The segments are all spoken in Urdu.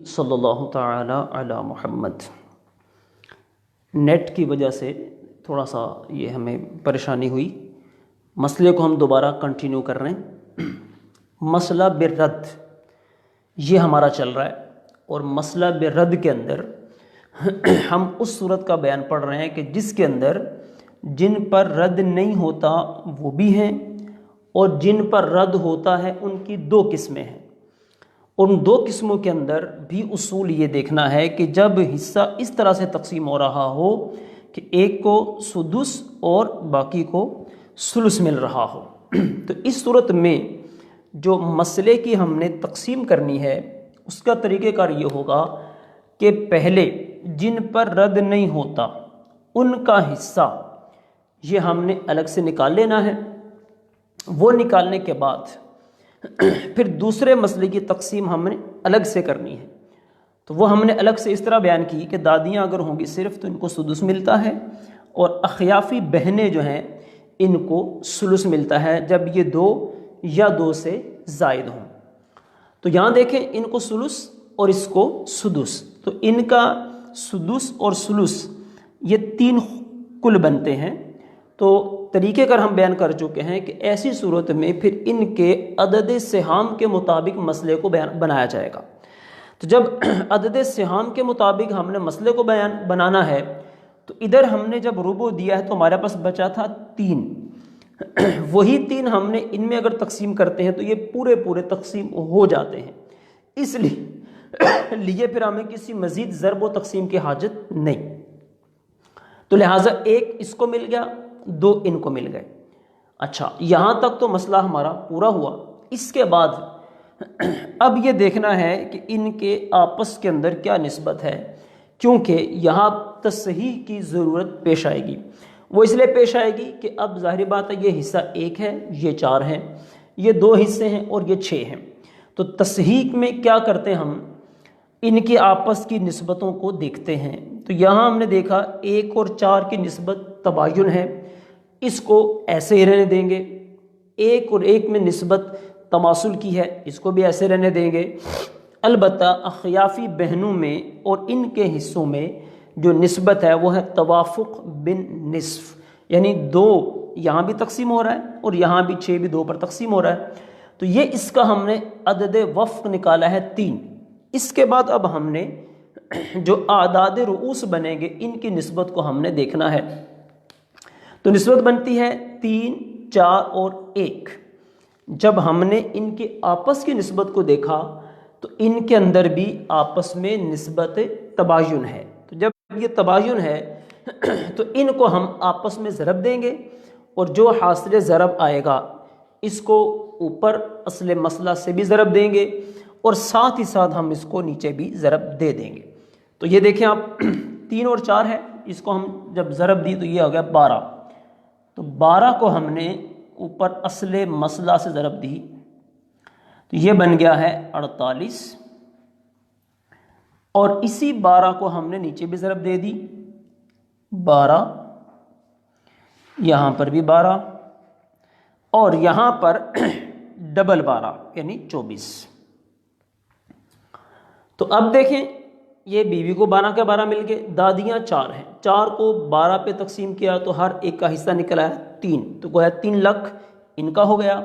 صلی اللہ تعالی علی محمد۔ نیٹ کی وجہ سے تھوڑا سا یہ ہمیں پریشانی ہوئی، مسئلے کو ہم دوبارہ کنٹینیو کر رہے ہیں۔ مسئلہ بالرد یہ ہمارا چل رہا ہے، اور مسئلہ بالرد کے اندر ہم اس صورت کا بیان پڑھ رہے ہیں کہ جس کے اندر جن پر رد نہیں ہوتا وہ بھی ہیں، اور جن پر رد ہوتا ہے ان کی دو قسمیں ہیں۔ ان دو قسموں کے اندر بھی اصول یہ دیکھنا ہے کہ جب حصہ اس طرح سے تقسیم ہو رہا ہو کہ ایک کو سدس اور باقی کو ثلث مل رہا ہو، تو اس صورت میں جو مسئلے کی ہم نے تقسیم کرنی ہے اس کا طریقہ کار یہ ہوگا کہ پہلے جن پر رد نہیں ہوتا ان کا حصہ یہ ہم نے الگ سے نکال لینا ہے۔ وہ نکالنے کے بعد پھر دوسرے مسئلے کی تقسیم ہم نے الگ سے کرنی ہے۔ تو وہ ہم نے الگ سے اس طرح بیان کی کہ دادیاں اگر ہوں گی صرف تو ان کو سدس ملتا ہے، اور اخیافی بہنیں جو ہیں ان کو ثلث ملتا ہے جب یہ دو یا دو سے زائد ہوں۔ تو یہاں دیکھیں ان کو ثلث اور اس کو سدس، تو ان کا سدس اور ثلث یہ تین کل بنتے ہیں۔ تو طریقہ کار ہم بیان کر چکے ہیں کہ ایسی صورت میں پھر ان کے عدد سہام کے مطابق مسئلے کو بنایا جائے گا۔ تو جب عدد سہام کے مطابق ہم نے مسئلے کو بنانا ہے تو ادھر ہم نے جب ربع دیا ہے تو ہمارے پاس بچا تھا 3، وہی 3 ہم نے ان میں اگر تقسیم کرتے ہیں تو یہ پورے تقسیم ہو جاتے ہیں، اس لیے پھر ہمیں کسی مزید ضرب و تقسیم کی حاجت نہیں۔ تو لہٰذا ایک اس کو مل گیا، 2 ان کو مل گئے۔ اچھا، یہاں تک تو مسئلہ ہمارا پورا ہوا۔ اس کے بعد اب یہ دیکھنا ہے کہ ان کے آپس کے اندر کیا نسبت ہے، کیونکہ یہاں تصحیح کی ضرورت پیش آئے گی۔ وہ اس لیے پیش آئے گی کہ اب ظاہر بات ہے یہ حصہ 1 ہے، یہ 4 ہیں، یہ 2 حصے ہیں اور یہ 6 ہیں۔ تو تصحیح میں کیا کرتے ہیں، ہم ان کے آپس کی نسبتوں کو دیکھتے ہیں۔ تو یہاں ہم نے دیکھا 1 اور 4 کی نسبت تباین ہے، اس کو ایسے ہی رہنے دیں گے۔ 1 اور 1 میں نسبت تماثل کی ہے، اس کو بھی ایسے رہنے دیں گے۔ البتہ اخیافی بہنوں میں اور ان کے حصوں میں جو نسبت ہے وہ ہے توافق بن نصف، یعنی 2 یہاں بھی تقسیم ہو رہا ہے اور یہاں بھی 6 بھی 2 پر تقسیم ہو رہا ہے۔ تو یہ اس کا ہم نے عدد وفق نکالا ہے 3۔ اس کے بعد اب ہم نے جو اعداد رؤوس بنیں گے ان کی نسبت کو ہم نے دیکھنا ہے۔ تو نسبت بنتی ہے 3، 4 اور 1۔ جب ہم نے ان کے آپس کی نسبت کو دیکھا تو ان کے اندر بھی آپس میں نسبت تباین ہے۔ تو جب یہ تباین ہے تو ان کو ہم آپس میں ضرب دیں گے، اور جو حاصل ضرب آئے گا اس کو اوپر اصل مسئلہ سے بھی ضرب دیں گے، اور ساتھ ہی ساتھ ہم اس کو نیچے بھی ضرب دے دیں گے۔ تو یہ دیکھیں آپ 3 اور 4 ہے، اس کو ہم جب ضرب دی تو یہ ہو گیا 12۔ تو 12 کو ہم نے اوپر اصل مسئلہ سے ضرب دی تو یہ بن گیا ہے 48، اور اسی 12 کو ہم نے نیچے بھی ضرب دے دی 12، یہاں پر بھی 12، اور یہاں پر ڈبل 12 یعنی 24۔ تو اب دیکھیں یہ بیوی کو 12 کے 12 مل گئے، دادیاں 4 ہیں، 4 کو 12 پہ تقسیم کیا تو ہر ایک کا حصہ نکلا ہے 3، تو گویا 3 لاکھ ان کا ہو گیا۔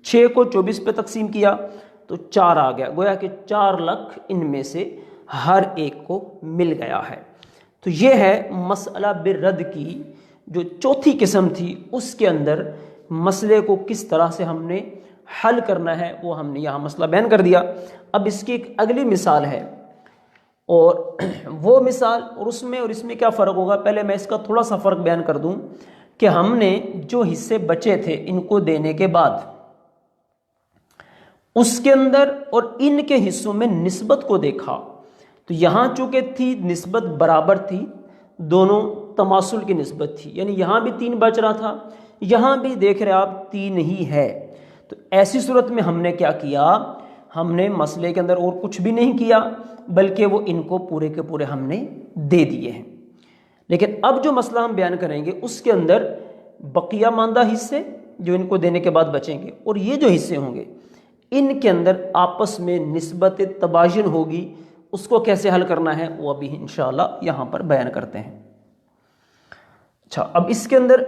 6 کو 24 پہ تقسیم کیا تو 4 آ گیا، گویا کہ 4 لاکھ ان میں سے ہر ایک کو مل گیا ہے۔ تو یہ ہے مسئلہ بالرد کی جو چوتھی قسم تھی، اس کے اندر مسئلے کو کس طرح سے ہم نے حل کرنا ہے وہ ہم نے یہاں مسئلہ بیان کر دیا۔ اب اس کی ایک اگلی مثال ہے، اور وہ مثال اور اس میں کیا فرق ہوگا، پہلے میں اس کا تھوڑا سا فرق بیان کر دوں کہ ہم نے جو حصے بچے تھے ان کو دینے کے بعد اس کے اندر اور ان کے حصوں میں نسبت کو دیکھا، تو یہاں چونکہ تھی نسبت برابر تھی، دونوں تماثل کی نسبت تھی، یعنی یہاں بھی 3 بچ رہا تھا، یہاں بھی دیکھ رہے آپ 3 ہی ہے۔ تو ایسی صورت میں ہم نے کیا کیا، ہم نے مسئلے کے اندر اور کچھ بھی نہیں کیا، بلکہ وہ ان کو پورے کے پورے ہم نے دے دیے ہیں۔ لیکن اب جو مسئلہ ہم بیان کریں گے اس کے اندر بقیہ ماندہ حصے جو ان کو دینے کے بعد بچیں گے، اور یہ جو حصے ہوں گے ان کے اندر آپس میں نسبت تباین ہوگی، اس کو کیسے حل کرنا ہے وہ ابھی انشاءاللہ یہاں پر بیان کرتے ہیں۔ اچھا، اب اس کے اندر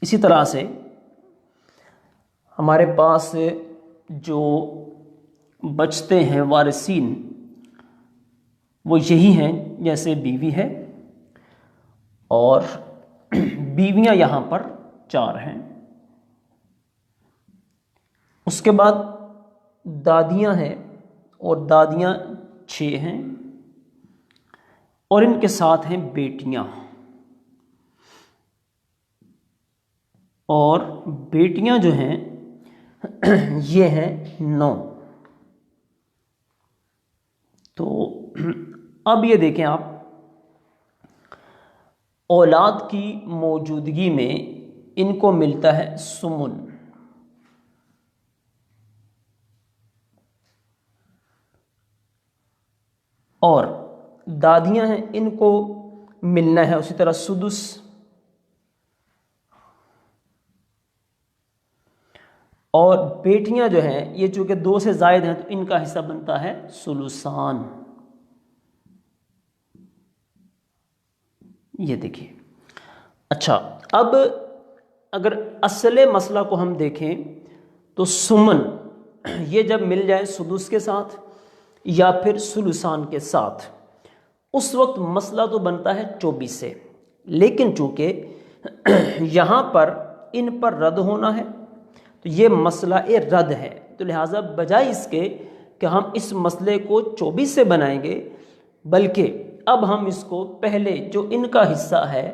اسی طرح سے ہمارے پاس جو بچتے ہیں وارثین وہ یہی ہیں، جیسے بیوی ہے اور بیویاں یہاں پر 4 ہیں، اس کے بعد دادیاں ہیں اور دادیاں 6 ہیں، اور ان کے ساتھ ہیں بیٹیاں، اور بیٹیاں جو ہیں یہ ہیں 9۔ تو اب یہ دیکھیں آپ، اولاد کی موجودگی میں ان کو ملتا ہے سمن، اور دادیاں ہیں ان کو ملنا ہے اسی طرح سدس، اور بیٹیاں جو ہیں یہ چونکہ 2 سے زائد ہیں تو ان کا حصہ بنتا ہے ثلثان۔ یہ دیکھیے۔ اچھا، اب اگر اصل مسئلہ کو ہم دیکھیں تو سمن یہ جب مل جائے سدس کے ساتھ یا پھر ثلثان کے ساتھ، اس وقت مسئلہ تو بنتا ہے 24 سے، لیکن چونکہ یہاں پر ان پر رد ہونا ہے تو یہ مسئلہ رد ہے، تو لہٰذا بجائے اس کے کہ ہم اس مسئلے کو 24 سے بنائیں گے، بلکہ اب ہم اس کو پہلے جو ان کا حصہ ہے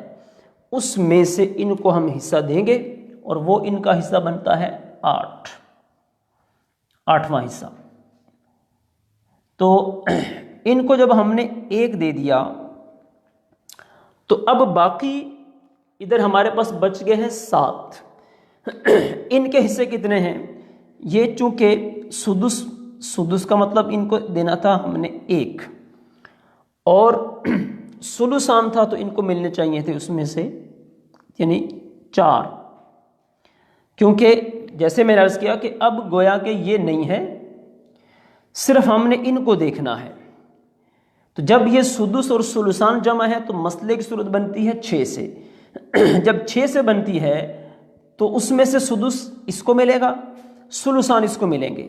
اس میں سے ان کو ہم حصہ دیں گے، اور وہ ان کا حصہ بنتا ہے 8واں حصہ۔ تو ان کو جب ہم نے 1 دے دیا تو اب باقی ادھر ہمارے پاس بچ گئے ہیں 7۔ ان کے حصے کتنے ہیں؟ یہ چونکہ سدس کا مطلب ان کو دینا تھا ہم نے 1، اور ثلثان تھا تو ان کو ملنے چاہیے تھے اس میں سے یعنی 4، کیونکہ جیسے میں نے عرض کیا کہ اب گویا کہ یہ نہیں ہے، صرف ہم نے ان کو دیکھنا ہے۔ تو جب یہ سدس اور ثلثان جمع ہے تو مسئلے کی صورت بنتی ہے 6 سے، جب 6 سے بنتی ہے تو اس میں سے سدس اس کو ملے گا، ثلثان اس کو ملیں گے،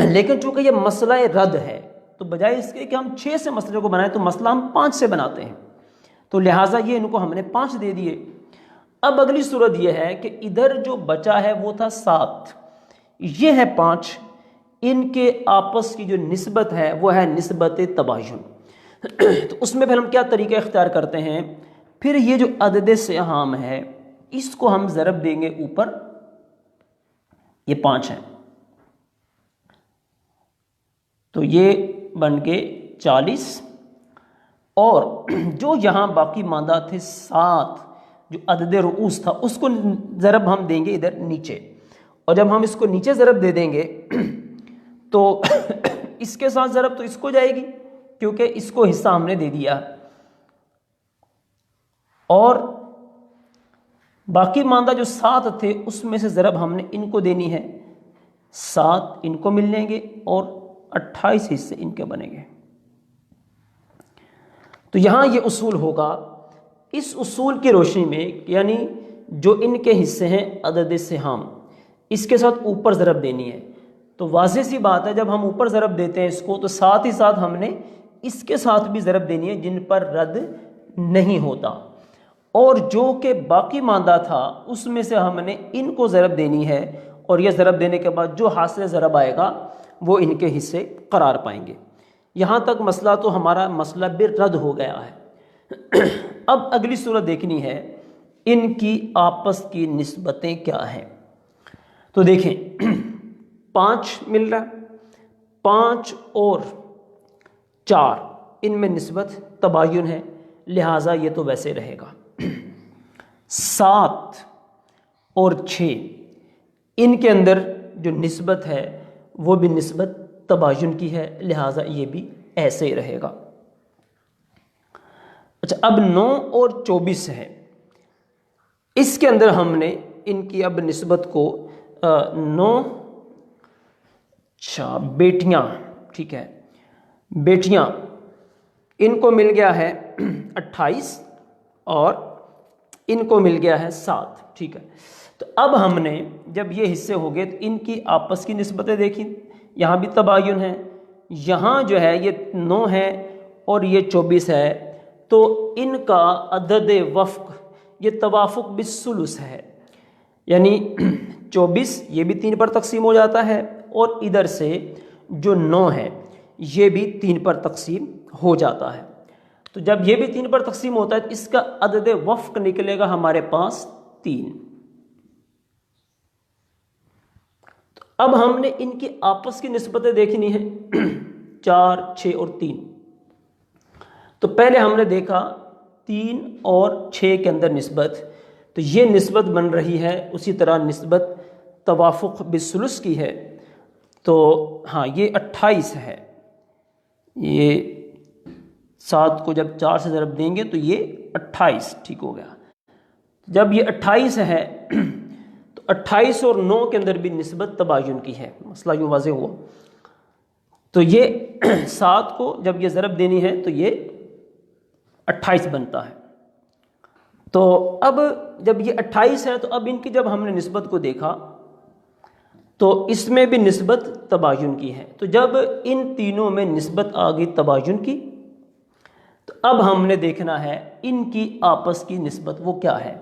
لیکن چونکہ یہ مسئلہ رد ہے تو بجائے اس کے کہ ہم 6 سے مسئلے کو بنائیں تو مسئلہ ہم 5 سے بناتے ہیں، تو لہٰذا یہ ان کو ہم نے 5 دے دیے۔ اب اگلی صورت یہ ہے کہ ادھر جو بچا ہے وہ تھا 7، یہ ہے 5، ان کے آپس کی جو نسبت ہے وہ ہے نسبت تباین۔ تو اس میں پھر ہم کیا طریقہ اختیار کرتے ہیں؟ پھر یہ جو عدد سہام ہے اس کو ہم ضرب دیں گے اوپر، یہ 5 ہے تو یہ بن کے 40، اور جو یہاں باقی ماندہ تھے 7 جو عدد رؤوس تھا اس کو ضرب ہم دیں گے ادھر نیچے، اور جب ہم اس کو نیچے ضرب دے دیں گے تو اس کے ساتھ ضرب تو اس کو جائے گی کیونکہ اس کو حصہ ہم نے دے دیا، اور باقی ماندہ جو 7 تھے اس میں سے ضرب ہم نے ان کو دینی ہے، 7 ان کو ملیں گے اور 28 حصے ان کے بنیں گے۔ تو یہاں یہ اصول ہوگا، اس اصول کی روشنی میں یعنی جو ان کے حصے ہیں عدد سہام اس کے ساتھ اوپر ضرب دینی ہے، تو واضح سی بات ہے جب ہم اوپر ضرب دیتے ہیں اس کو تو ساتھ ہی ساتھ ہم نے اس کے ساتھ بھی ضرب دینی ہے جن پر رد نہیں ہوتا، اور جو کہ باقی ماندہ تھا اس میں سے ہم نے ان کو ضرب دینی ہے، اور یہ ضرب دینے کے بعد جو حاصل ضرب آئے گا وہ ان کے حصے قرار پائیں گے۔ یہاں تک مسئلہ تو ہمارا مسئلہ بالرد ہو گیا ہے۔ اب اگلی صورت دیکھنی ہے ان کی آپس کی نسبتیں کیا ہیں۔ تو دیکھیں 5 مل رہا، 5 اور 4 ان میں نسبت تباین ہے، لہٰذا یہ تو ویسے رہے گا۔ 7 اور 6 ان کے اندر جو نسبت ہے وہ بھی نسبت تباین کی ہے، لہٰذا یہ بھی ایسے ہی رہے گا۔ اچھا، اب 9 اور 24 ہے، اس کے اندر ہم نے ان کی اب نسبت کو 9 اچھا بیٹیاں، ٹھیک ہے، بیٹیاں ان کو مل گیا ہے 28 اور ان کو مل گیا ہے 7، ٹھیک ہے۔ تو اب ہم نے جب یہ حصے ہو گئے تو ان کی آپس کی نسبتیں دیکھیں، یہاں بھی تباین ہے، یہاں جو ہے یہ 9 ہے اور یہ 24 ہے، تو ان کا عدد وفق یہ توافق بالثلث ہے، یعنی 24 یہ بھی 3 پر تقسیم ہو جاتا ہے اور ادھر سے جو 9 ہے یہ بھی 3 پر تقسیم ہو جاتا ہے۔ تو جب یہ بھی 3 پر تقسیم ہوتا ہے تو اس کا عدد وفق نکلے گا ہمارے پاس 3۔ تو اب ہم نے ان کی آپس کی نسبتیں دیکھنی ہیں 4، 6 اور 3۔ تو پہلے ہم نے دیکھا 3 اور 6 کے اندر نسبت، تو یہ نسبت بن رہی ہے اسی طرح نسبت توافق بالثلث کی ہے، تو ہاں یہ 28 ہے، یہ 7 کو جب 4 سے ضرب دیں گے تو یہ 28 ٹھیک ہو گیا۔ جب یہ 28 ہے تو 28 اور 9 کے اندر بھی نسبت تباین کی ہے، مسئلہ یوں واضح ہوا۔ تو یہ 7 کو جب یہ ضرب دینی ہے تو یہ 28 بنتا ہے۔ تو اب جب یہ 28 ہے تو اب ان کی جب ہم نے نسبت کو دیکھا تو اس میں بھی نسبت تباین کی ہے۔ تو جب ان تینوں میں نسبت آ گئی تباین کی تو اب ہم نے دیکھنا ہے ان کی آپس کی نسبت وہ کیا ہے۔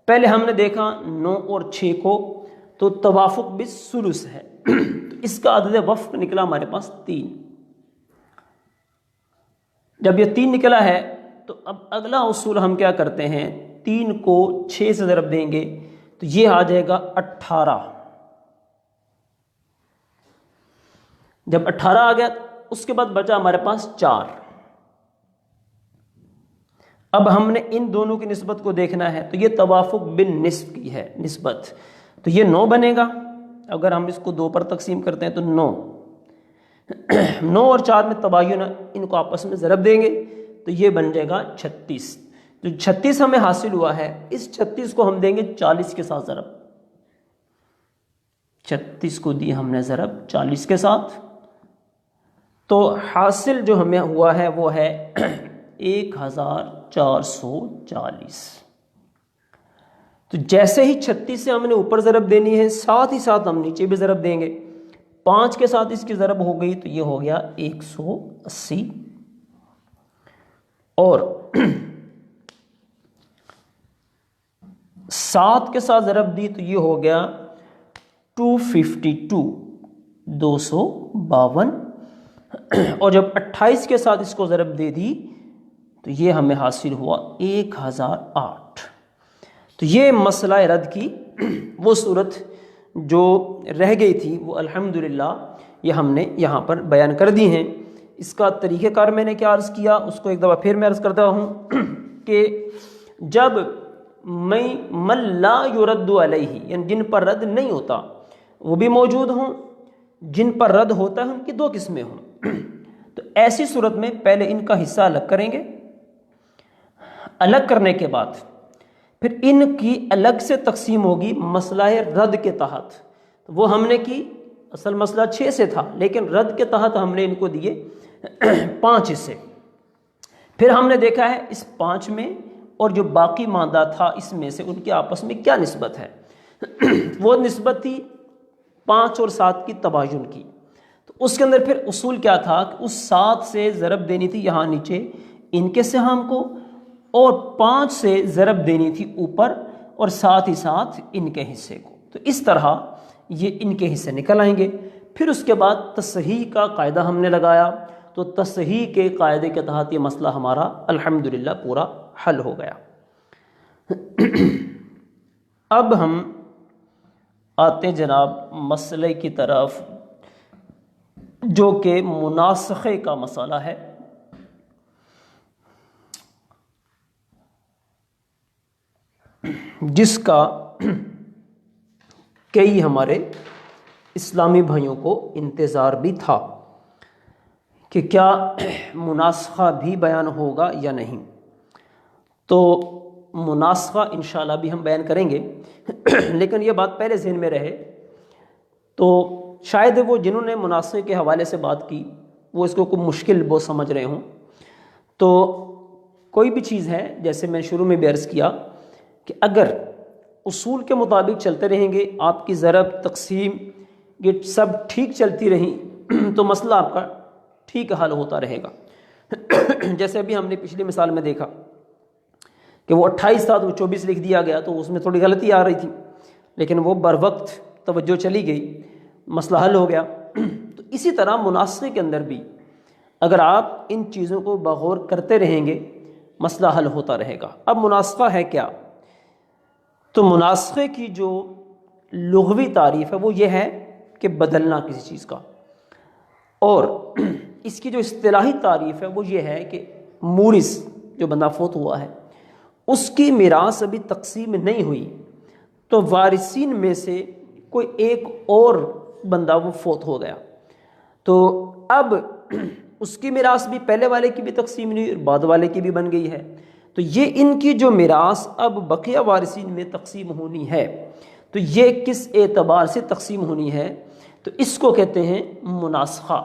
پہلے ہم نے دیکھا 9 اور 6 کو تو توافق بالثلث ہے، تو اس کا عدد وفق نکلا ہمارے پاس 3۔ جب یہ 3 نکلا ہے تو اب اگلا اصول ہم کیا کرتے ہیں، 3 کو 6 سے ضرب دیں گے تو یہ آ جائے گا 18۔ جب 18 آ گیا اس کے بعد بچا ہمارے پاس 4۔ اب ہم نے ان دونوں کی نسبت کو دیکھنا ہے، تو یہ توافق بالنصف کی ہے نسبت، تو یہ 9 بنے گا۔ اگر ہم اس کو 2 پر تقسیم کرتے ہیں تو 9 اور 4 میں تباین، ان کو آپس میں ضرب دیں گے تو یہ بن جائے گا 36۔ جو 36 ہمیں حاصل ہوا ہے اس 36 کو ہم دیں گے 40 کے ساتھ ضرب، 36 کو دی ہم نے ضرب 40 کے ساتھ، تو حاصل جو ہمیں ہوا ہے وہ ہے 1440۔ تو جیسے ہی 36 سے ہم نے اوپر ضرب دینی ہے ساتھ ہی ساتھ ہم نیچے بھی ضرب دیں گے، 5 کے ساتھ اس کی ضرب ہو گئی تو یہ ہو گیا 180، اور 7 کے ساتھ ضرب دی تو یہ ہو گیا 252، 252، اور جب 28 کے ساتھ اس کو ضرب دے دی تو یہ ہمیں حاصل ہوا 1008۔ تو یہ مسئلہ رد کی وہ صورت جو رہ گئی تھی وہ الحمدللہ یہ ہم نے یہاں پر بیان کر دی ہیں۔ اس کا طریقہ کار میں نے کیا عرض کیا اس کو ایک دفعہ پھر میں عرض کرتا ہوں کہ جب من لا یرد علیہ، یعنی جن پر رد نہیں ہوتا وہ بھی موجود ہوں، جن پر رد ہوتا ہے ان کی 2 قسمیں ہوں، تو ایسی صورت میں پہلے ان کا حصہ الگ کریں گے، الگ کرنے کے بعد پھر ان کی الگ سے تقسیم ہوگی مسئلہ رد کے تحت۔ وہ ہم نے کی، اصل مسئلہ 6 سے تھا لیکن رد کے تحت ہم نے ان کو دیے 5 حصے۔ پھر ہم نے دیکھا ہے اس 5 میں اور جو باقی ماندہ تھا اس میں سے ان کے آپس میں کیا نسبت ہے، وہ نسبت تھی 5 اور 7 کی تباین کی۔ تو اس کے اندر پھر اصول کیا تھا کہ اس 7 سے ضرب دینی تھی یہاں نیچے ان کے سہام کو، اور 5 سے ضرب دینی تھی اوپر اور ساتھ ہی ساتھ ان کے حصے کو۔ تو اس طرح یہ ان کے حصے نکل آئیں گے۔ پھر اس کے بعد تصحیح کا قاعدہ ہم نے لگایا، تو تصحیح کے قاعدے کے تحت یہ مسئلہ ہمارا الحمدللہ پورا حل ہو گیا۔ اب ہم آتے جناب مسئلے کی طرف جو کہ مناسخے کا مسئلہ ہے۔ جس کا کئی ہمارے اسلامی بھائیوں کو انتظار بھی تھا کہ کیا مناسخہ بھی بیان ہوگا یا نہیں، تو مناسخہ انشاءاللہ بھی ہم بیان کریں گے، لیکن یہ بات پہلے ذہن میں رہے تو شاید وہ جنہوں نے مناسخے کے حوالے سے بات کی وہ اس کو کوئی مشکل وہ سمجھ رہے ہوں. تو کوئی بھی چیز ہے، جیسے میں شروع میں بھی عرض کیا کہ اگر اصول کے مطابق چلتے رہیں گے، آپ کی ضرب تقسیم یہ سب ٹھیک چلتی رہیں تو مسئلہ آپ کا ٹھیک حل ہوتا رہے گا. جیسے ابھی ہم نے پچھلی مثال میں دیکھا کہ وہ 28 تھا تو 24 لکھ دیا گیا، تو اس میں تھوڑی غلطی آ رہی تھی، لیکن وہ بر وقت توجہ چلی گئی، مسئلہ حل ہو گیا. تو اسی طرح مناسخے کے اندر بھی اگر آپ ان چیزوں کو بغور کرتے رہیں گے مسئلہ حل ہوتا رہے گا. اب مناسخہ ہے کیا؟ تو مناسخے کی جو لغوی تعریف ہے وہ یہ ہے کہ بدلنا کسی چیز کا، اور اس کی جو اصطلاحی تعریف ہے وہ یہ ہے کہ مورث جو بندہ فوت ہوا ہے اس کی میراث ابھی تقسیم نہیں ہوئی، تو وارثین میں سے کوئی ایک اور بندہ وہ فوت ہو گیا، تو اب اس کی میراث بھی پہلے والے کی بھی تقسیم نہیں اور بعد والے کی بھی بن گئی ہے، تو یہ ان کی جو میراث اب بقیہ وارثین میں تقسیم ہونی ہے، تو یہ کس اعتبار سے تقسیم ہونی ہے؟ تو اس کو کہتے ہیں مناسخہ.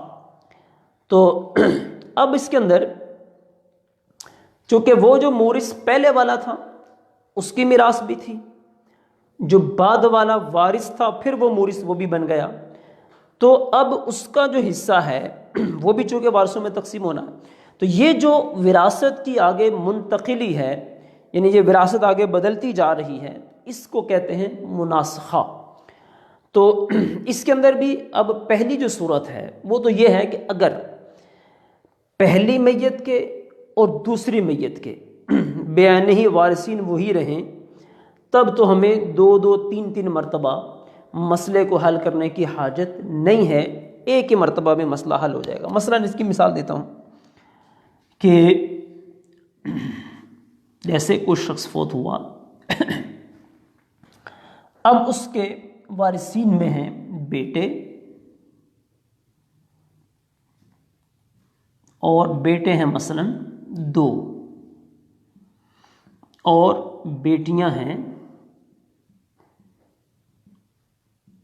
تو اب اس کے اندر چونکہ وہ جو مورث پہلے والا تھا اس کی میراث بھی تھی، جو بعد والا وارث تھا پھر وہ مورث وہ بھی بن گیا، تو اب اس کا جو حصہ ہے وہ بھی چونکہ وارثوں میں تقسیم ہونا ہے، تو یہ جو وراثت کی آگے منتقلی ہے، یعنی یہ وراثت آگے بدلتی جا رہی ہے، اس کو کہتے ہیں مناسخہ. تو اس کے اندر بھی اب پہلی جو صورت ہے وہ تو یہ ہے کہ اگر پہلی میت کے اور دوسری میت کے بیان ہی وارثین وہی رہیں تب تو ہمیں دو تین مرتبہ مسئلے کو حل کرنے کی حاجت نہیں ہے، ایک ہی مرتبہ میں مسئلہ حل ہو جائے گا. مثلا اس کی مثال دیتا ہوں کہ جیسے کوئی شخص فوت ہوا، اب اس کے وارثین میں ہیں بیٹے اور بیٹے ہیں مثلا 2 اور بیٹیاں ہیں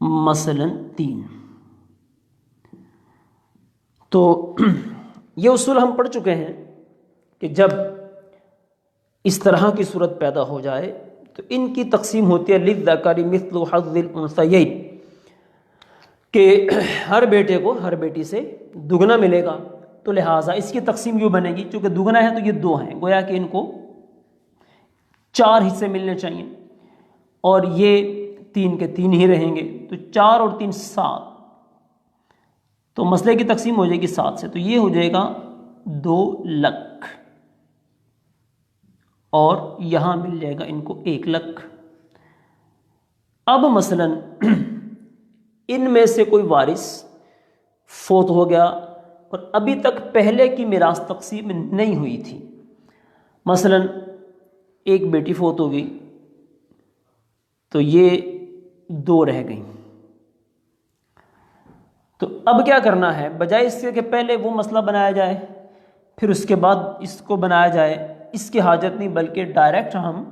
مثلا 3. تو یہ اصول ہم پڑھ چکے ہیں کہ جب اس طرح کی صورت پیدا ہو جائے تو ان کی تقسیم ہوتی ہے للذکر مثل حظ الانثیین، کہ ہر بیٹے کو ہر بیٹی سے دگنا ملے گا، تو لہٰذا اس کی تقسیم یوں بنے گی، چونکہ دگنا ہے تو یہ 2 ہیں، گویا کہ ان کو 4 حصے ملنے چاہیے، اور یہ 3 کے 3 ہی رہیں گے، تو 4 اور 3 7، تو مسئلے کی تقسیم ہو جائے گی 7 سے، تو یہ ہو جائے گا 2 لکھ، اور یہاں مل جائے گا ان کو 1 لکھ. اب مثلا ان میں سے کوئی وارث فوت ہو گیا اور ابھی تک پہلے کی میراث تقسیم نہیں ہوئی تھی، مثلا ایک بیٹی فوت ہو گئی تو یہ 2 رہ گئیں، تو اب کیا کرنا ہے؟ بجائے اس کے کہ پہلے وہ مسئلہ بنایا جائے پھر اس کے بعد اس کو بنایا جائے، اس کی حاجت نہیں، بلکہ ڈائریکٹ ہم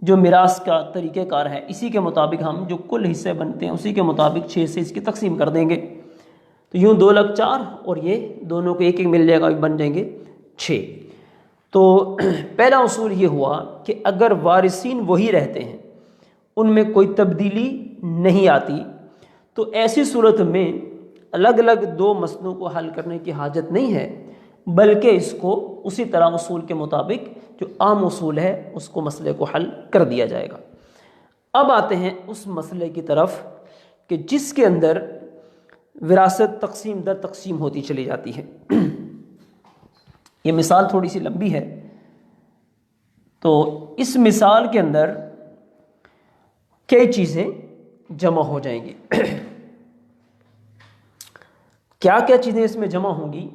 جو میراث کا طریقہ کار ہے اسی کے مطابق ہم جو کل حصے بنتے ہیں اسی کے مطابق 6 سے اس کی تقسیم کر دیں گے، تو یوں 2 لکھ 4 اور یہ دونوں کو 1 مل جائے گا، بن جائیں گے 6. تو پہلا اصول یہ ہوا کہ اگر وارثین وہی رہتے ہیں، ان میں کوئی تبدیلی نہیں آتی، تو ایسی صورت میں الگ الگ 2 مسئلوں کو حل کرنے کی حاجت نہیں ہے، بلکہ اس کو اسی طرح اصول کے مطابق جو عام اصول ہے اس کو مسئلے کو حل کر دیا جائے گا. اب آتے ہیں اس مسئلے کی طرف کہ جس کے اندر وراثت تقسیم در تقسیم ہوتی چلی جاتی ہے. یہ مثال تھوڑی سی لمبی ہے، تو اس مثال کے اندر کئی چیزیں جمع ہو جائیں گی. کیا کیا چیزیں اس میں جمع ہوں گی؟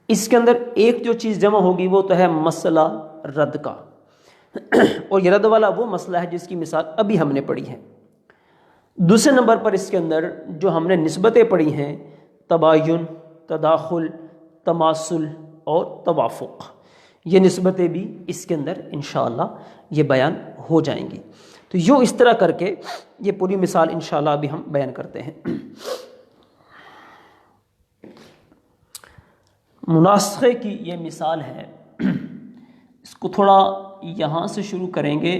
اس کے اندر ایک جو چیز جمع ہوگی وہ تو ہے مسئلہ رد کا، اور یہ رد والا وہ مسئلہ ہے جس کی مثال ابھی ہم نے پڑھی ہے. دوسرے نمبر پر اس کے اندر جو ہم نے نسبتیں پڑھی ہیں، تباین، تداخل، تماثل اور توافق، یہ نسبتیں بھی اس کے اندر انشاءاللہ یہ بیان ہو جائیں گی. تو یوں اس طرح کر کے یہ پوری مثال انشاءاللہ ابھی ہم بیان کرتے ہیں۔ مناسخے کی یہ مثال ہے، اس کو تھوڑا یہاں سے شروع کریں گے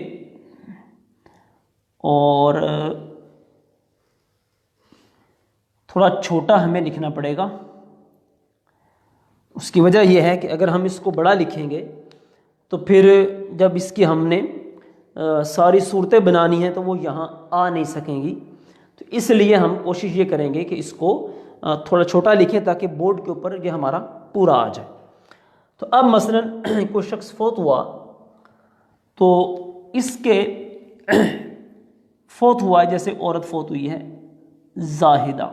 اور تھوڑا چھوٹا ہمیں لکھنا پڑے گا۔ اس کی وجہ یہ ہے کہ اگر ہم اس کو بڑا لکھیں گے تو پھر جب اس کی ہم نے ساری صورتیں بنانی ہیں تو وہ یہاں آ نہیں سکیں گی، تو اس لیے ہم کوشش یہ کریں گے کہ اس کو تھوڑا چھوٹا لکھیں تاکہ بورڈ کے اوپر یہ ہمارا پورا آ جائے۔ تو اب مثلا کوئی شخص فوت ہوا تو اس کے فوت ہوا ہے، جیسے عورت فوت ہوئی ہے زاہدہ،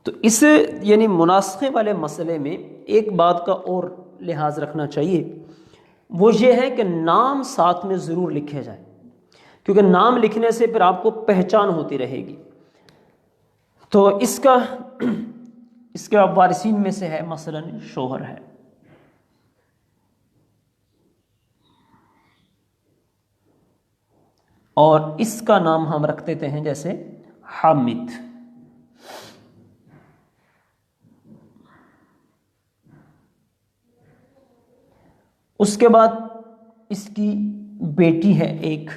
تو اس یعنی مناسخے والے مسئلے میں ایک بات کا اور لحاظ رکھنا چاہیے، وہ یہ ہے کہ نام ساتھ میں ضرور لکھے جائیں، کیونکہ نام لکھنے سے پھر آپ کو پہچان ہوتی رہے گی۔ تو اس کے وارثین میں سے ہے مثلا شوہر ہے، اور اس کا نام ہم رکھ دیتے ہیں جیسے حامد۔ اس کے بعد اس کی بیٹی ہے ایک،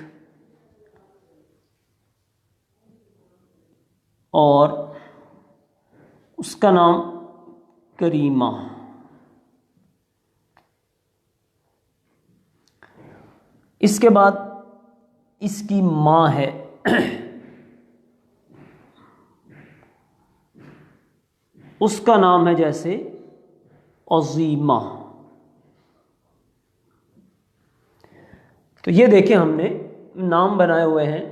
اور اس کا نام کریمہ۔ اس کے بعد اس کی ماں ہے اس کا نام ہے جیسے عظیمہ۔ تو یہ دیکھیں ہم نے نام بنائے ہوئے ہیں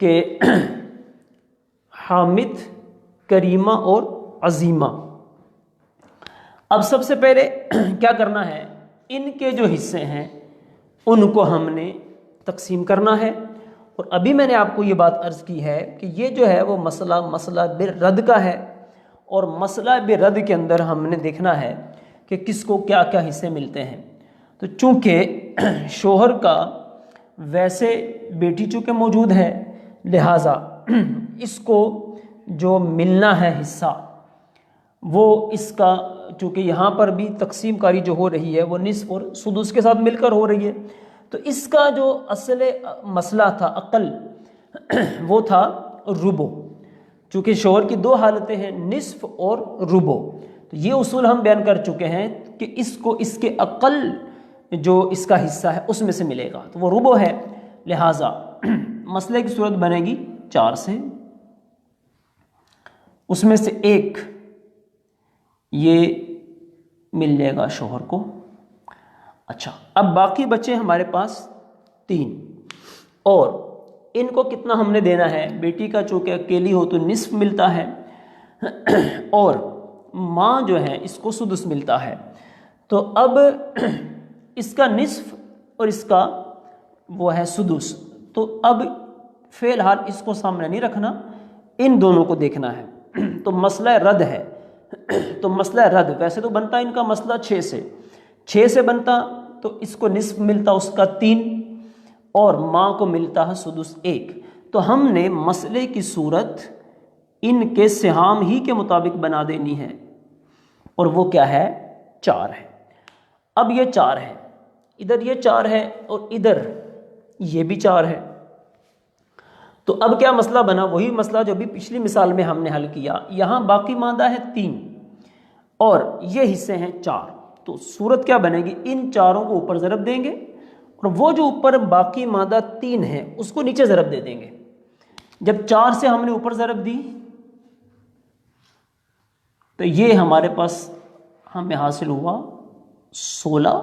کہ حامد، کریمہ اور عظیمہ۔ اب سب سے پہلے کیا کرنا ہے، ان کے جو حصے ہیں ان کو ہم نے تقسیم کرنا ہے، اور ابھی میں نے آپ کو یہ بات عرض کی ہے کہ یہ جو ہے وہ مسئلہ بالرد کا ہے، اور مسئلہ بالرد کے اندر ہم نے دیکھنا ہے کہ کس کو کیا کیا حصے ملتے ہیں۔ تو چونکہ شوہر کا ویسے بیٹی چونکہ موجود ہے، لہٰذا اس کو جو ملنا ہے حصہ وہ اس کا، چونکہ یہاں پر بھی تقسیم کاری جو ہو رہی ہے وہ نصف اور سدس کے ساتھ مل کر ہو رہی ہے، تو اس کا جو اصل مسئلہ تھا عقل وہ تھا ربو، چونکہ شوہر کی دو حالتیں ہیں، نصف اور ربو۔ تو یہ اصول ہم بیان کر چکے ہیں کہ اس کو اس کے عقل جو اس کا حصہ ہے اس میں سے ملے گا، تو وہ ربو ہے، لہٰذا مسئلے کی صورت بنے گی 4 سے، اس میں سے 1 یہ مل جائے گا شوہر کو۔ اچھا، اب باقی بچے ہمارے پاس 3، اور ان کو کتنا ہم نے دینا ہے، بیٹی کا چونکہ اکیلی ہو تو نصف ملتا ہے، اور ماں جو ہے اس کو سدس ملتا ہے۔ تو اب اس کا نصف اور اس کا وہ ہے سدس، تو اب فی الحال اس کو سامنے نہیں رکھنا، ان دونوں کو دیکھنا ہے۔ تو مسئلہ رد ہے، تو مسئلہ رد ویسے تو بنتا ان کا مسئلہ 6 سے بنتا، تو اس کو نصف ملتا اس کا 3، اور ماں کو ملتا ہے سدس 1۔ تو ہم نے مسئلے کی صورت ان کے سہام ہی کے مطابق بنا دینی ہے، اور وہ کیا ہے، 4 ہے۔ اب یہ 4 ہے، ادھر یہ 4 ہے، اور ادھر یہ بھی 4 ہے، تو اب کیا مسئلہ بنا، وہی مسئلہ جو بھی پچھلی مثال میں ہم نے حل کیا۔ یہاں باقی ماندہ ہے 3 اور یہ حصے ہیں 4، تو صورت کیا بنے گی، ان چاروں کو اوپر ضرب دیں گے، اور وہ جو اوپر باقی ماندہ 3 ہے اس کو نیچے ضرب دے دیں گے۔ جب 4 سے ہم نے اوپر ضرب دی تو یہ ہمارے پاس ہمیں حاصل ہوا 16،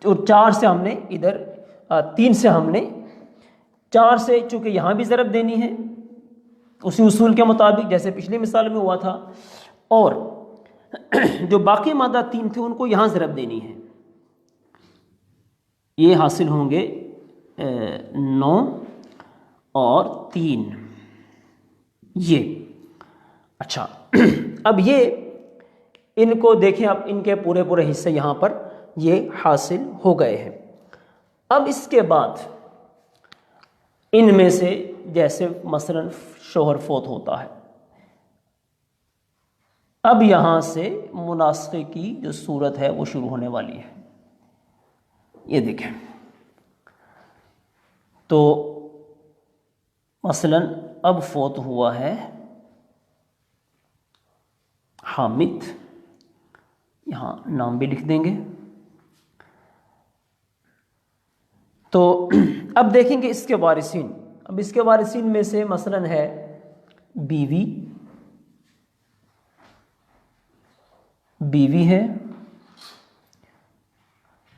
اور 4 سے ہم نے ادھر 3 سے ہم نے 4 سے چونکہ یہاں بھی ضرب دینی ہے اسی اصول کے مطابق جیسے پچھلی مثال میں ہوا تھا، اور جو باقی مادہ 3 تھے ان کو یہاں ضرب دینی ہے، یہ حاصل ہوں گے 9 اور 3 یہ۔ اچھا اب یہ ان کو دیکھیں، اب ان کے پورے حصے یہاں پر یہ حاصل ہو گئے ہیں۔ اب اس کے بعد ان میں سے جیسے مثلا شوہر فوت ہوتا ہے، اب یہاں سے مناسخے کی جو صورت ہے وہ شروع ہونے والی ہے۔ یہ دیکھیں، تو مثلا اب فوت ہوا ہے حامد، یہاں نام بھی لکھ دیں گے۔ تو اب دیکھیں گے اس کے وارثین، اب اس کے وارثین میں سے مثلا ہے بیوی، بیوی ہے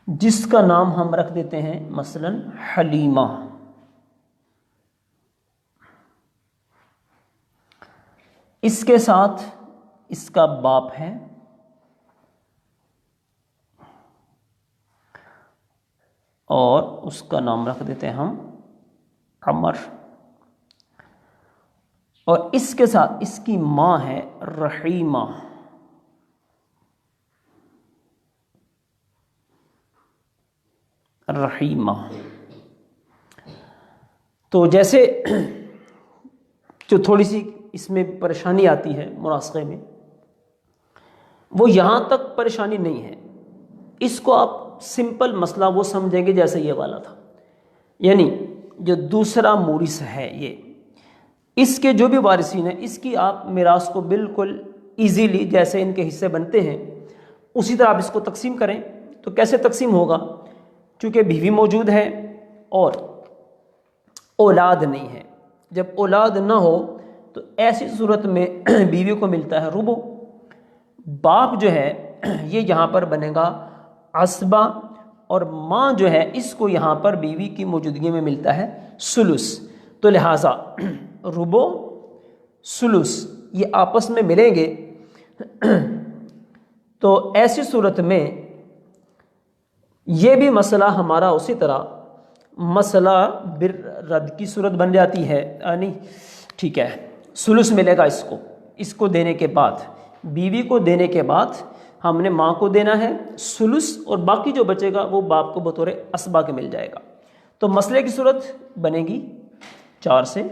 جس کا نام ہم رکھ دیتے ہیں مثلا حلیمہ، اس کے ساتھ اس کا باپ ہے اور اس کا نام رکھ دیتے ہیں ہم عمر، اور اس کے ساتھ اس کی ماں ہے رحیمہ، رحیمہ۔ تو جیسے جو تھوڑی سی اس میں پریشانی آتی ہے مناسخے میں، وہ یہاں تک پریشانی نہیں ہے، اس کو آپ سمپل مسئلہ وہ سمجھیں گے جیسے یہ والا تھا، یعنی جو دوسرا مورث ہے یہ، اس کے جو بھی وارثین ہیں اس کی آپ میراث کو بالکل ایزیلی جیسے ان کے حصے بنتے ہیں اسی طرح آپ اس کو تقسیم کریں۔ تو کیسے تقسیم ہوگا؟ چونکہ بیوی موجود ہے اور اولاد نہیں ہے، جب اولاد نہ ہو تو ایسی صورت میں بیوی کو ملتا ہے ربع، باپ جو ہے یہ یہاں پر بنے گا عصبہ، اور ماں جو ہے اس کو یہاں پر بیوی کی موجودگی میں ملتا ہے ثلث۔ تو لہٰذا ربع ثلث یہ آپس میں ملیں گے، تو ایسی صورت میں یہ بھی مسئلہ ہمارا اسی طرح مسئلہ بالرد کی صورت بن جاتی ہے، یعنی ٹھیک ہے ثلث ملے گا اس کو دینے کے بعد، بیوی کو دینے کے بعد ہم نے ماں کو دینا ہے ثلث، اور باقی جو بچے گا وہ باپ کو بطور عصبہ کے مل جائے گا۔ تو مسئلے کی صورت بنے گی 4 سے،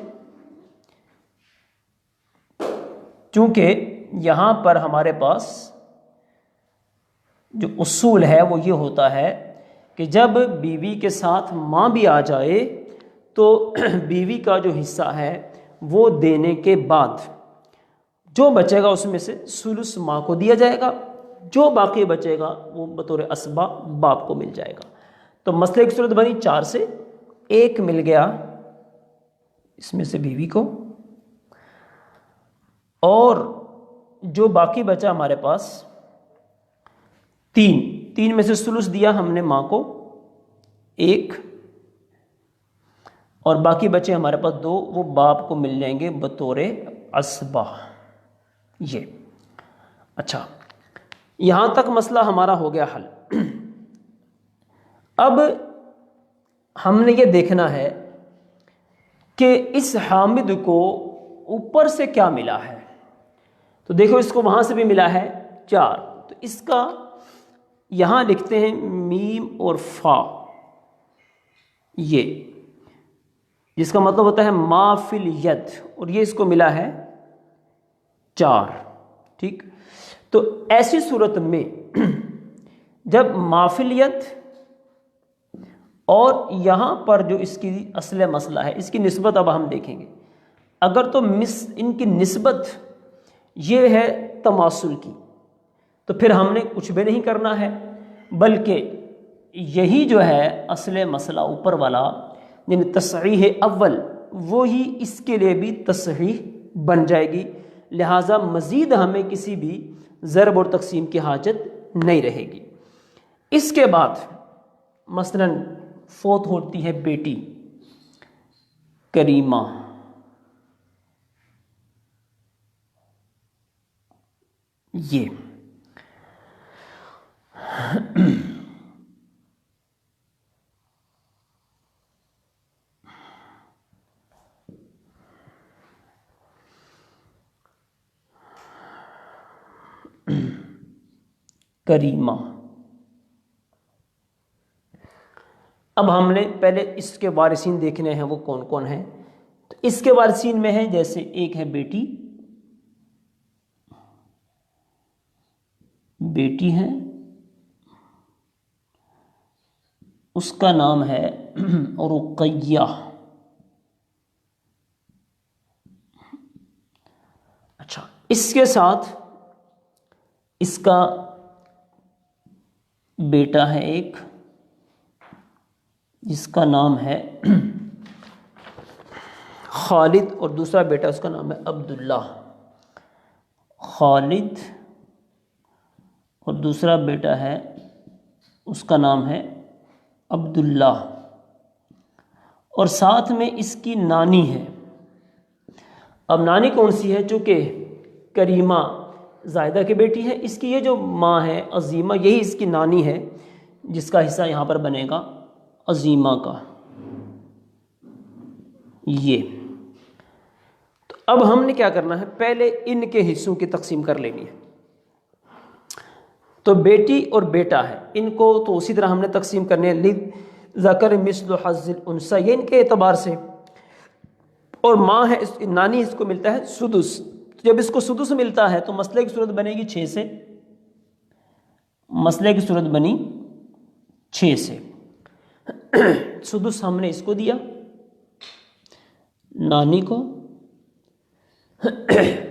چونکہ یہاں پر ہمارے پاس جو اصول ہے وہ یہ ہوتا ہے کہ جب بیوی کے ساتھ ماں بھی آ جائے تو بیوی کا جو حصہ ہے وہ دینے کے بعد جو بچے گا اس میں سے ثلث ماں کو دیا جائے گا، جو باقی بچے گا وہ بطور عصبہ باپ کو مل جائے گا۔ تو مسئلے کی صورت بنی 4 سے، 1 مل گیا اس میں سے بیوی کو، اور جو باقی بچا ہمارے پاس 3 میں سے ثلث دیا ہم نے ماں کو 1، اور باقی بچے ہمارے پاس 2، وہ باپ کو مل جائیں گے بطور عصبہ۔ یہ اچھا، یہاں تک مسئلہ ہمارا ہو گیا حل۔ اب ہم نے یہ دیکھنا ہے کہ اس حامد کو اوپر سے کیا ملا ہے۔ تو دیکھو اس کو وہاں سے بھی ملا ہے 4، تو اس کا یہاں لکھتے ہیں میم اور فا، یہ جس کا مطلب ہوتا ہے ما فی الید، اور یہ اس کو ملا ہے 4، ٹھیک۔ تو ایسی صورت میں جب ما فی الید اور یہاں پر جو اس کی اصل مسئلہ ہے اس کی نسبت اب ہم دیکھیں گے، اگر تو ان کی نسبت یہ ہے تماثل کی تو پھر ہم نے کچھ بھی نہیں کرنا ہے، بلکہ یہی جو ہے اصل مسئلہ اوپر والا یعنی تصحیح اول، وہی اس کے لیے بھی تصحیح بن جائے گی، لہٰذا مزید ہمیں کسی بھی ضرب اور تقسیم کی حاجت نہیں رہے گی۔ اس کے بعد مثلا فوت ہوتی ہے بیٹی کریمہ، یہ کریمہ، اب ہم نے پہلے اس کے وارثین دیکھنے ہیں وہ کون کون ہیں. تو اس کے وارثین میں ہیں جیسے ایک ہے بیٹی، بیٹی ہے، اس کا نام ہے رقیہ. اچھا، اس کے ساتھ اس کا بیٹا ہے ایک جس کا نام ہے خالد، اور دوسرا بیٹا اس کا نام ہے عبداللہ. خالد اور دوسرا بیٹا ہے اس کا نام ہے عبداللہ، اور ساتھ میں اس کی نانی ہے. اب نانی کون سی ہے؟ چونکہ کریمہ زائدہ کی بیٹی ہے، اس کی یہ جو ماں ہے عظیمہ، یہی اس کی نانی ہے، جس کا حصہ یہاں پر بنے گا عظیمہ کا. یہ تو اب ہم نے کیا کرنا ہے، پہلے ان کے حصوں کی تقسیم کر لینی ہے. تو بیٹی اور بیٹا ہے، ان کو تو اسی طرح ہم نے تقسیم کرنے ہیں، للذکر مثل حظ الانثیین، یہ ان کے اعتبار سے. اور ماں ہے نانی، اس کو ملتا ہے سدس. جب اس کو سدس ملتا ہے تو مسئلے کی صورت بنے گی 6 سے، مسئلے کی صورت بنی 6 سے. سدس ہم نے اس کو دیا، نانی کو،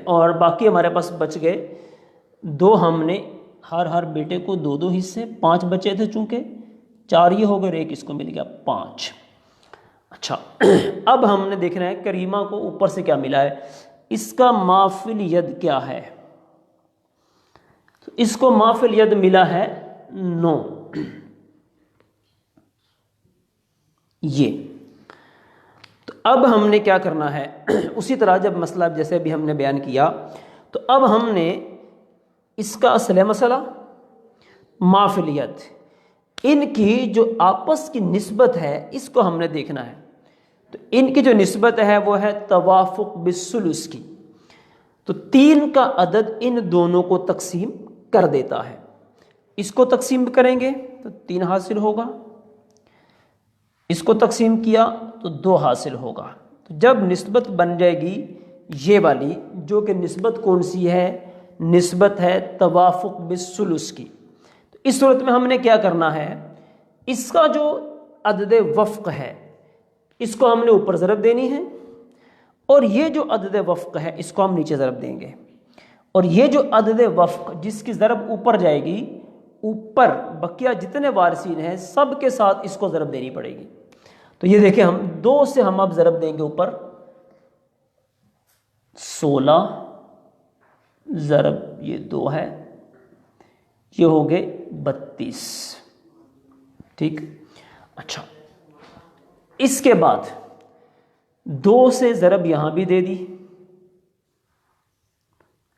اور باقی ہمارے پاس بچ گئے 2. ہم نے ہر بیٹے کو 2 حصے، 5 بچے تھے چونکہ، 4 یہ ہو گئے، ایک اس کو مل گیا 5. اچھا، اب ہم نے دیکھنا ہے کریمہ کو اوپر سے کیا ملا ہے، اس کا ما فی الید کیا ہے. تو اس کو ما فی الید ملا ہے 9. یہ تو اب ہم نے کیا کرنا ہے، اسی طرح جب مسئلہ جیسے بھی ہم نے بیان کیا، تو اب ہم نے اس کا اصل مسئلہ ما فی الید، ان کی جو آپس کی نسبت ہے اس کو ہم نے دیکھنا ہے. تو ان کی جو نسبت ہے وہ ہے توافق بالثلث کی. تو 3 کا عدد ان دونوں کو تقسیم کر دیتا ہے. اس کو تقسیم کریں گے تو 3 حاصل ہوگا، اس کو تقسیم کیا تو 2 حاصل ہوگا. تو جب نسبت بن جائے گی یہ والی، جو کہ نسبت کون سی ہے، نسبت ہے توافق بالثلث کی. تو اس صورت میں ہم نے کیا کرنا ہے، اس کا جو عدد وفق ہے اس کو ہم نے اوپر ضرب دینی ہے، اور یہ جو عدد وفق ہے اس کو ہم نیچے ضرب دیں گے. اور یہ جو عدد وفق جس کی ضرب اوپر جائے گی، اوپر بقیہ جتنے وارثین ہیں سب کے ساتھ اس کو ضرب دینی پڑے گی. تو یہ دیکھیں، ہم 2 سے ہم اب ضرب دیں گے اوپر، 16 ضرب یہ 2 ہے، یہ ہو گئے 32. ٹھیک. اچھا، اس کے بعد 2 سے ضرب یہاں بھی دے دی،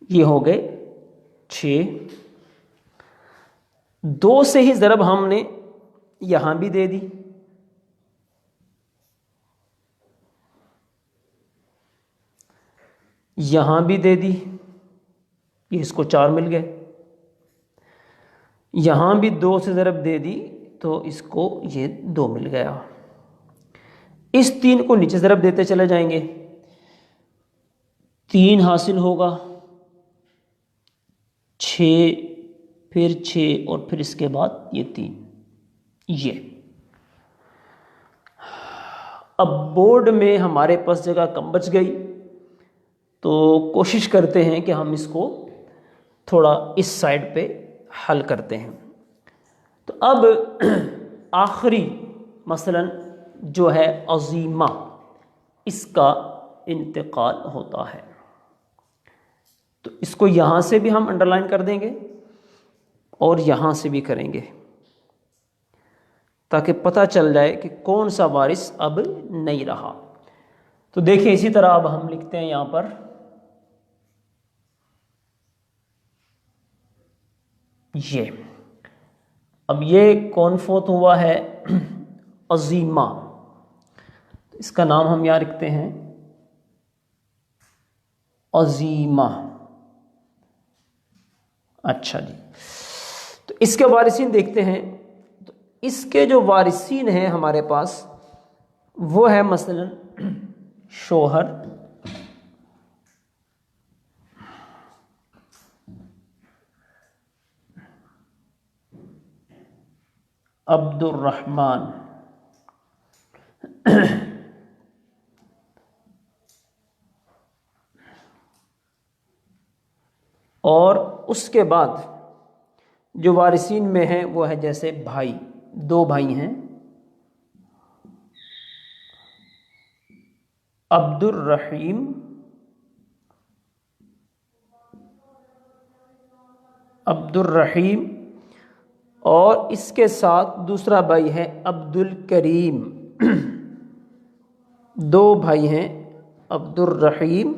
یہ ہو گئے 6. 2 سے ہی ضرب ہم نے یہاں بھی دے دی، یہاں بھی دے دی، یہ اس کو 4 مل گئے. یہاں بھی 2 سے ضرب دے دی تو اس کو یہ 2 مل گیا. اس 3 کو نیچے ضرب دیتے چلے جائیں گے، 3 حاصل ہوگا، 6 پھر 6 اور پھر اس کے بعد یہ 3. یہ اب بورڈ میں ہمارے پاس جگہ کم بچ گئی، تو کوشش کرتے ہیں کہ ہم اس کو تھوڑا اس سائڈ پہ حل کرتے ہیں. تو اب آخری مثلا جو ہے عظیمہ، اس کا انتقال ہوتا ہے. تو اس کو یہاں سے بھی ہم انڈر لائن کر دیں گے اور یہاں سے بھی کریں گے، تاکہ پتہ چل جائے کہ کون سا وارث اب نہیں رہا. تو دیکھیں اسی طرح اب ہم لکھتے ہیں یہاں پر یہ، اب یہ کون فوت ہوا ہے، عظیمہ. اس کا نام ہم یہاں لکھتے ہیں عظیمہ. اچھا جی، تو اس کے وارثین دیکھتے ہیں. تو اس کے جو وارثین ہیں ہمارے پاس وہ ہے مثلا شوہر، عبد الرحمن، اور اس کے بعد جو وارثین میں ہیں وہ ہے جیسے بھائی، دو بھائی ہیں، عبد الرحیم، عبد الرحیم، اور اس کے ساتھ دوسرا بھائی ہے عبد الکریم۔ دو بھائی ہیں عبد الرحیم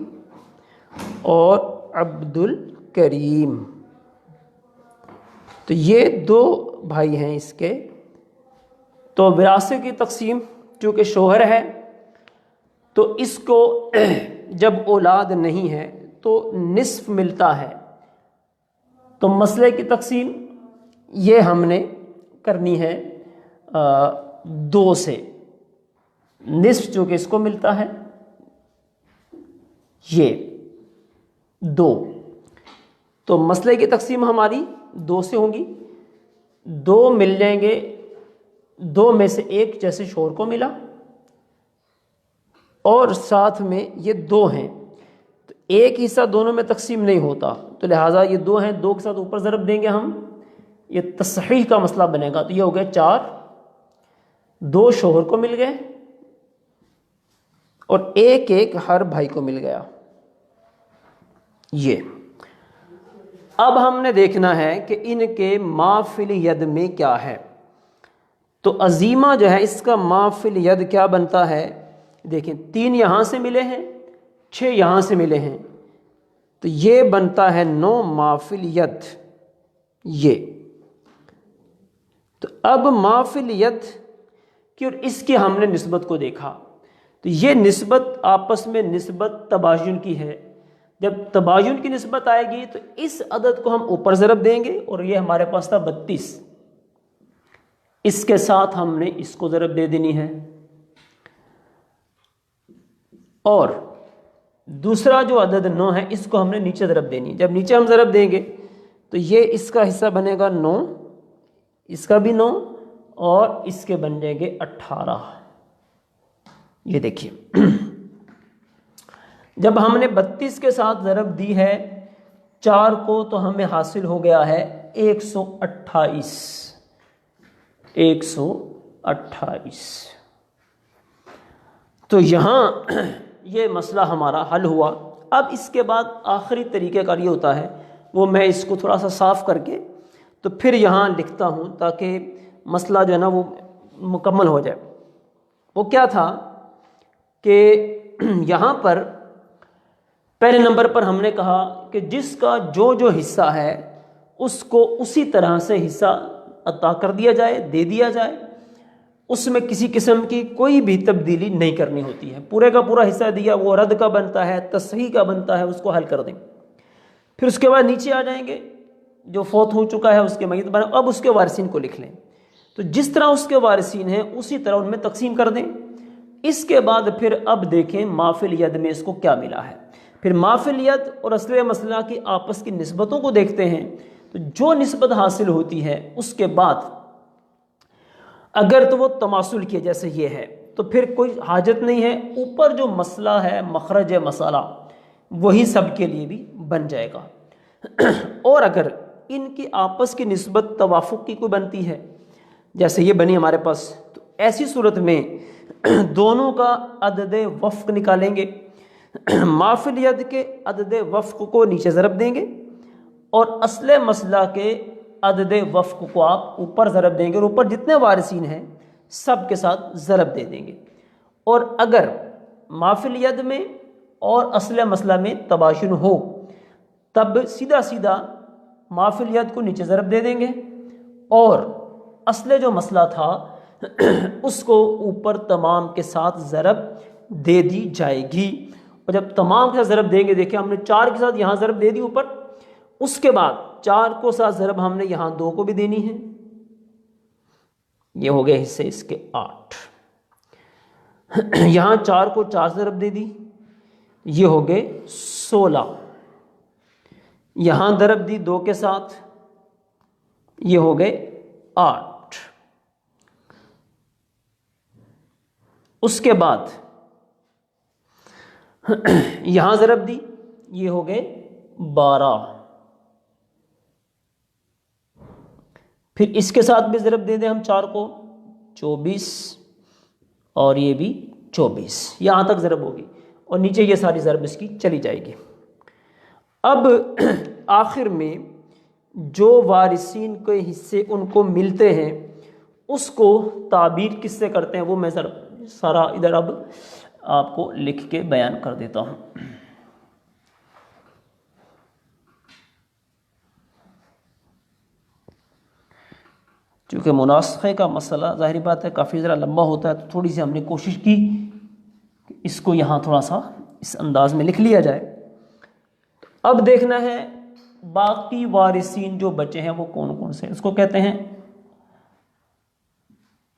اور عبد الکریم، تو یہ دو بھائی ہیں اس کے۔ تو وراثت کی تقسیم چونکہ شوہر ہے تو اس کو جب اولاد نہیں ہے تو نصف ملتا ہے، تو مسئلے کی تقسیم یہ ہم نے کرنی ہے دو سے، نصف چونکہ اس کو ملتا ہے یہ دو، تو مسئلے کی تقسیم ہماری دو سے ہوں گی، دو مل جائیں گے، دو میں سے ایک جیسے شوہر کو ملا اور ساتھ میں یہ دو ہیں، تو ایک حصہ دونوں میں تقسیم نہیں ہوتا، تو لہٰذا یہ دو ہیں، دو کے ساتھ اوپر ضرب دیں گے ہم، یہ تصحیح کا مسئلہ بنے گا، تو یہ ہو گئے 4، دو شوہر کو مل گئے اور ایک ایک ہر بھائی کو مل گیا۔ یہ اب ہم نے دیکھنا ہے کہ ان کے ما فی الید میں کیا ہے، تو عظیمہ جو ہے اس کا ما فی الید کیا بنتا ہے، دیکھیں 3 یہاں سے ملے ہیں، 6 یہاں سے ملے ہیں، تو یہ بنتا ہے 9 ما فی الید۔ یہ تو اب ما فی الید کی اور اس کی ہم نے نسبت کو دیکھا، تو یہ نسبت آپس میں نسبت تباین کی ہے، جب تباین کی نسبت آئے گی تو اس عدد کو ہم اوپر ضرب دیں گے، اور یہ ہمارے پاس تھا 32، اس کے ساتھ ہم نے اس کو ضرب دے دینی ہے، اور دوسرا جو عدد 9 ہے اس کو ہم نے نیچے ضرب دینی ہے، جب نیچے ہم ضرب دیں گے تو یہ اس کا حصہ بنے گا 9، اس کا بھی 9، اور اس کے بن جائیں گے 18۔ یہ دیکھیے جب ہم نے 32 کے ساتھ ضرب دی ہے 4 کو تو ہمیں حاصل ہو گیا ہے 128، 128۔ تو یہاں یہ مسئلہ ہمارا حل ہوا۔ اب اس کے بعد آخری طریقہ کار یہ ہوتا ہے، وہ میں اس کو تھوڑا سا صاف کر کے تو پھر یہاں لکھتا ہوں تاکہ مسئلہ جو ہے نا وہ مکمل ہو جائے۔ وہ کیا تھا کہ یہاں پر پہلے نمبر پر ہم نے کہا کہ جس کا جو حصہ ہے اس کو اسی طرح سے حصہ عطا کر دیا جائے، دے دیا جائے، اس میں کسی قسم کی کوئی بھی تبدیلی نہیں کرنی ہوتی ہے، پورے کا پورا حصہ دیا، وہ رد کا بنتا ہے، تصحیح کا بنتا ہے، اس کو حل کر دیں۔ پھر اس کے بعد نیچے آ جائیں گے، جو فوت ہو چکا ہے اس کے میت بنا، اب اس کے وارثین کو لکھ لیں، تو جس طرح اس کے وارثین ہیں اسی طرح ان میں تقسیم کر دیں۔ اس کے بعد پھر اب دیکھیں ما فی الید میں اس کو کیا ملا ہے، پھر ما فی الید اور اصل مسئلہ کی آپس کی نسبتوں کو دیکھتے ہیں، تو جو نسبت حاصل ہوتی ہے اس کے بعد اگر تو وہ تماثل کی جیسے یہ ہے تو پھر کوئی حاجت نہیں ہے، اوپر جو مسئلہ ہے مخرج مسئلہ وہی سب کے لیے بھی بن جائے گا، اور اگر ان کی آپس کی نسبت توافق کی کوئی بنتی ہے جیسے یہ بنی ہمارے پاس، تو ایسی صورت میں دونوں کا عدد وفق نکالیں گے، ما فی الید کے عدد وفق کو نیچے ضرب دیں گے اور اصل مسئلہ کے عدد وفق کو آپ اوپر ضرب دیں گے، اور اوپر جتنے وارثین ہیں سب کے ساتھ ضرب دے دیں گے، اور اگر ما فی الید میں اور اصل مسئلہ میں تباین ہو تب سیدھا سیدھا ما فی الید کو نیچے ضرب دے دیں گے اور اصل جو مسئلہ تھا اس کو اوپر تمام کے ساتھ ضرب دے دی جائے گی، اور جب تمام کے ساتھ ضرب دیں گے، دیکھیں ہم نے 4 کے ساتھ یہاں ضرب دے دی اوپر، اس کے بعد 4 کو ساتھ ضرب ہم نے یہاں 2 کو بھی دینی ہے، یہ ہو گئے حصے اس کے 8. یہاں 4 کو 4 سے ضرب دے دی، یہ ہو گئے 16. یہاں ضرب دی 2 کے ساتھ، یہ ہو گئے 8. اس کے بعد یہاں ضرب دی، یہ ہو گئے 12. پھر اس کے ساتھ بھی ضرب دے دیں ہم 4 کو، 24، اور یہ بھی 24. یہاں تک ضرب ہوگی اور نیچے یہ ساری ضرب اس کی چلی جائے گی. اب آخر میں جو وارثین کے حصے ان کو ملتے ہیں اس کو تعبیر کس سے کرتے ہیں وہ میں سارا ادھر اب آپ کو لکھ کے بیان کر دیتا ہوں. چونکہ مناسخے کا مسئلہ ظاہری بات ہے کافی ذرا لمبا ہوتا ہے، تو تھوڑی سی ہم نے کوشش کی کہ اس کو یہاں تھوڑا سا اس انداز میں لکھ لیا جائے. اب دیکھنا ہے باقی وارثین جو بچے ہیں وہ کون کون سے، اس کو کہتے ہیں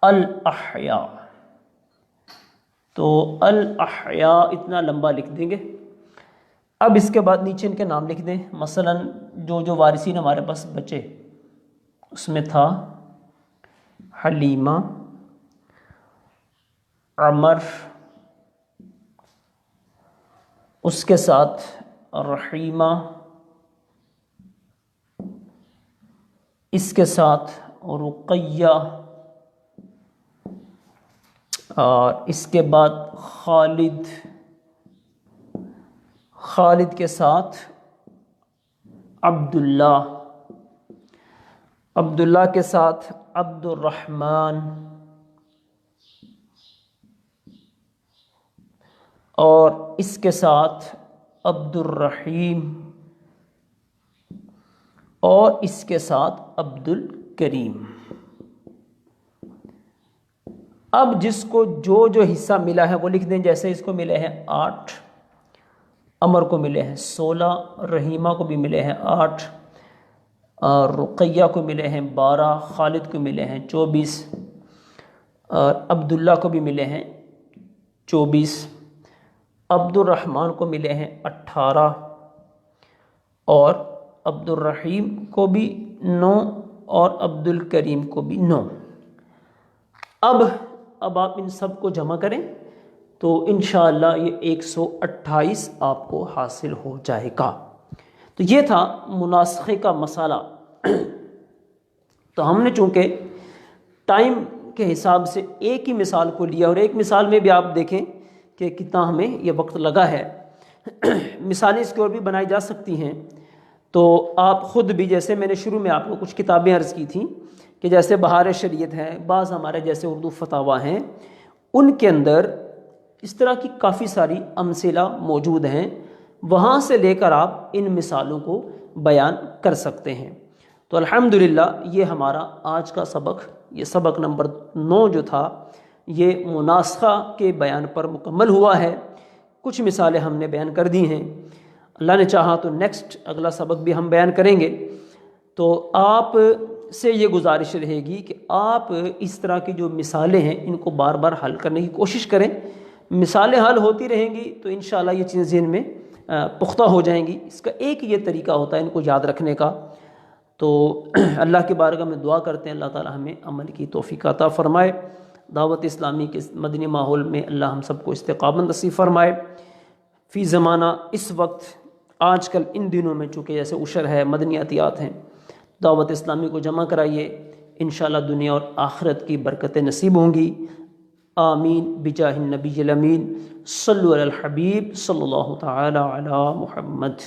الاحیاء. تو الاحیاء اتنا لمبا لکھ دیں گے. اب اس کے بعد نیچے ان کے نام لکھ دیں. مثلا جو وارثین ہمارے پاس بچے، اس میں تھا حلیمہ، عمر، اس کے ساتھ رحیمہ، اس کے ساتھ رقیہ، اور اس کے بعد خالد کے ساتھ عبداللہ، عبداللہ کے ساتھ عبد الرحمن، اور اس کے ساتھ عبد الرحیم، اور اس کے ساتھ عبد الکریم. اب جس کو جو حصہ ملا ہے وہ لکھ دیں. جیسے اس کو ملے ہیں 8، عمر کو ملے ہیں 16، رحیمہ کو بھی ملے ہیں 8، اور رقیہ کو ملے ہیں 12، خالد کو ملے ہیں 24، اور عبداللہ کو بھی ملے ہیں 24، عبد الرحمن کو ملے ہیں 18، اور عبد الرحیم کو بھی 9، اور عبد الکریم کو بھی 9. اب آپ ان سب کو جمع کریں تو انشاءاللہ یہ 128 آپ کو حاصل ہو جائے گا. تو یہ تھا مناسخے کا مسئلہ. تو ہم نے چونکہ ٹائم کے حساب سے ایک ہی مثال کو لیا، اور ایک مثال میں بھی آپ دیکھیں کہ کتنا ہمیں یہ وقت لگا ہے. مثالیں اس کی اور بھی بنائی جا سکتی ہیں. تو آپ خود بھی، جیسے میں نے شروع میں آپ کو کچھ کتابیں عرض کی تھیں کہ جیسے بہار شریعت ہے، بعض ہمارے جیسے اردو فتاویٰ ہیں، ان کے اندر اس طرح کی کافی ساری امثلہ موجود ہیں. وہاں سے لے کر آپ ان مثالوں کو بیان کر سکتے ہیں. تو الحمدللہ یہ ہمارا آج کا سبق، یہ سبق نمبر 9 جو تھا، یہ مناسخہ کے بیان پر مکمل ہوا ہے. کچھ مثالیں ہم نے بیان کر دی ہیں. اللہ نے چاہا تو نیکسٹ اگلا سبق بھی ہم بیان کریں گے. تو آپ سے یہ گزارش رہے گی کہ آپ اس طرح کی جو مثالیں ہیں ان کو بار بار حل کرنے کی کوشش کریں. مثالیں حل ہوتی رہیں گی تو انشاءاللہ یہ چیزیں ذہن میں پختہ ہو جائیں گی. اس کا ایک یہ طریقہ ہوتا ہے ان کو یاد رکھنے کا. تو اللہ کی بارگاہ میں دعا کرتے ہیں اللہ تعالی ہمیں عمل کی توفیق عطا فرمائے. دعوت اسلامی کے مدنی ماحول میں اللہ ہم سب کو استقامت نصیب فرمائے. فی زمانہ اس وقت آج کل ان دنوں میں چونکہ جیسے عشر ہے، مدنیاتیات ہیں، دعوت اسلامی کو جمع کرائیے. انشاءاللہ دنیا اور آخرت کی برکتیں نصیب ہوں گی. آمین بجاہ النبی الامین. صلو علی الحبیب صلی اللہ تعالی علی محمد.